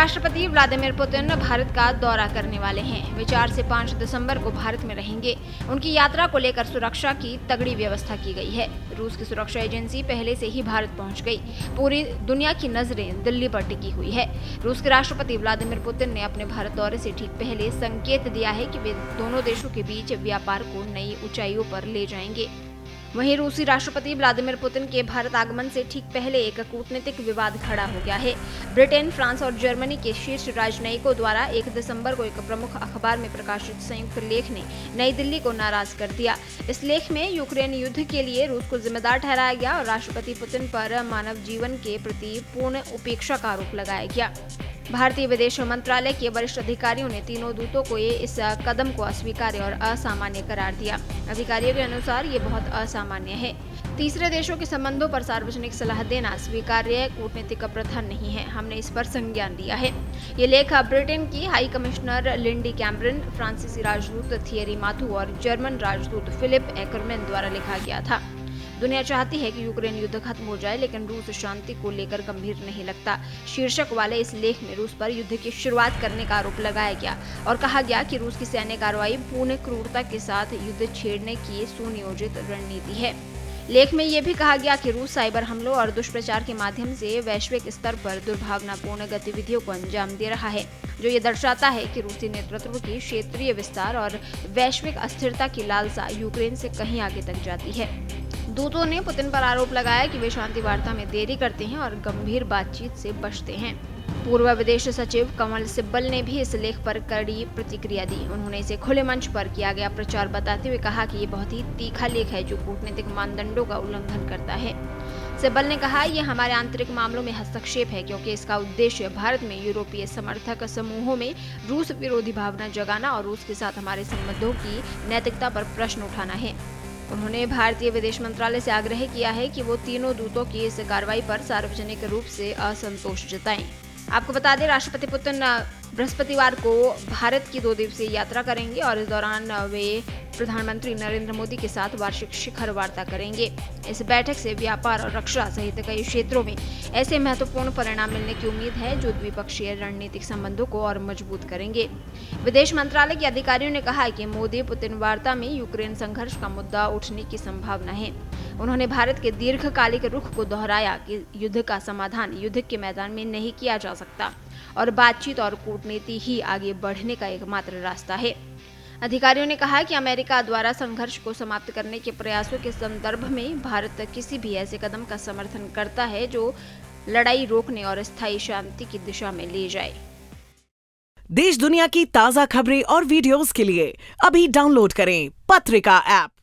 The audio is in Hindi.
राष्ट्रपति व्लादिमीर पुतिन भारत का दौरा करने वाले हैं। वे 4 से 5 दिसंबर को भारत में रहेंगे। उनकी यात्रा को लेकर सुरक्षा की तगड़ी व्यवस्था की गई है। रूस की सुरक्षा एजेंसी पहले से ही भारत पहुंच गई। पूरी दुनिया की नजरें दिल्ली पर टिकी हुई है। रूस के राष्ट्रपति व्लादिमीर पुतिन ने अपने भारत दौरे से ठीक पहले संकेत दिया है कि वे दोनों देशों के बीच व्यापार को नई ऊंचाइयों पर ले जाएंगे। वहीं रूसी राष्ट्रपति व्लादिमीर पुतिन के भारत आगमन से ठीक पहले एक कूटनीतिक विवाद खड़ा हो गया है। ब्रिटेन, फ्रांस और जर्मनी के शीर्ष राजनयिकों द्वारा 1 दिसंबर को एक प्रमुख अखबार में प्रकाशित संयुक्त लेख ने नई दिल्ली को नाराज कर दिया। इस लेख में यूक्रेन युद्ध के लिए रूस को जिम्मेदार ठहराया गया और राष्ट्रपति पुतिन पर मानव जीवन के प्रति पूर्ण उपेक्षा का आरोप लगाया गया। भारतीय विदेश मंत्रालय के वरिष्ठ अधिकारियों ने तीनों दूतों को इस कदम को अस्वीकार्य और असामान्य करार दिया। अधिकारियों के अनुसार ये बहुत असामान्य है। तीसरे देशों के संबंधों पर सार्वजनिक सलाह देना स्वीकार्य कूटनीतिक प्रथा नहीं है। हमने इस पर संज्ञान लिया है। ये लेख ब्रिटेन की हाई कमिश्नर लिंडी कैमरन, फ्रांसीसी राजदूत थियरी माथु और जर्मन राजदूत फिलिप एकरमैन द्वारा लिखा गया था। दुनिया चाहती है कि यूक्रेन युद्ध खत्म हो जाए, लेकिन रूस शांति को लेकर गंभीर नहीं लगता। शीर्षक वाले इस लेख में रूस पर युद्ध की शुरुआत करने का आरोप लगाया गया और कहा गया कि रूस की सैन्य कार्रवाई पूर्ण क्रूरता के साथ युद्ध छेड़ने की सुनियोजित रणनीति है। लेख में यह भी कहा गया कि रूस साइबर हमलों और दुष्प्रचार के माध्यम से वैश्विक स्तर पर दुर्भावनापूर्ण गतिविधियों को अंजाम दे रहा है, जो ये दर्शाता है कि रूसी नेतृत्व की क्षेत्रीय विस्तार और वैश्विक अस्थिरता की लालसा यूक्रेन से कहीं आगे तक जाती है। दूतों ने पुतिन पर आरोप लगाया कि वे शांति वार्ता में देरी करते हैं और गंभीर बातचीत से बचते हैं। पूर्व विदेश सचिव कमल सिब्बल ने भी इस लेख पर कड़ी प्रतिक्रिया दी। उन्होंने इसे खुले मंच पर किया गया प्रचार बताते हुए कहा कि ये बहुत ही तीखा लेख है जो कूटनीतिक मानदंडों का उल्लंघन करता है। सिब्बल ने कहा, यह हमारे आंतरिक मामलों में हस्तक्षेप है क्योंकि इसका उद्देश्य भारत में यूरोपीय समर्थक समूहों में रूस विरोधी भावना जगाना और रूस के साथ हमारे संबंधों की नैतिकता पर प्रश्न उठाना है। उन्होंने भारतीय विदेश मंत्रालय से आग्रह किया है कि वो तीनों दूतों की इस कार्रवाई पर सार्वजनिक रूप से असंतोष जताएं। आपको बता दें, राष्ट्रपति पुतिन बृहस्पतिवार को भारत की 2 दिवसीय यात्रा करेंगे और इस दौरान वे प्रधानमंत्री नरेंद्र मोदी के साथ वार्षिक शिखर वार्ता करेंगे। इस बैठक से व्यापार और रक्षा सहित कई क्षेत्रों में ऐसे महत्वपूर्ण परिणाम मिलने की उम्मीद है जो द्विपक्षीय रणनीतिक संबंधों को और मजबूत करेंगे। विदेश मंत्रालय के अधिकारियों ने कहा कि मोदी पुतिन वार्ता में यूक्रेन संघर्ष का मुद्दा उठने की संभावना है। उन्होंने भारत के दीर्घकालिक रुख को दोहराया कि युद्ध का समाधान युद्ध के मैदान में नहीं किया जा सकता और बातचीत और कूटनीति ही आगे बढ़ने का एकमात्र रास्ता है। अधिकारियों ने कहा कि अमेरिका द्वारा संघर्ष को समाप्त करने के प्रयासों के संदर्भ में भारत किसी भी ऐसे कदम का समर्थन करता है जो लड़ाई रोकने और स्थायी शांति की दिशा में ले जाए। देश दुनिया की ताज़ा खबरें और वीडियोस के लिए अभी डाउनलोड करें पत्रिका ऐप।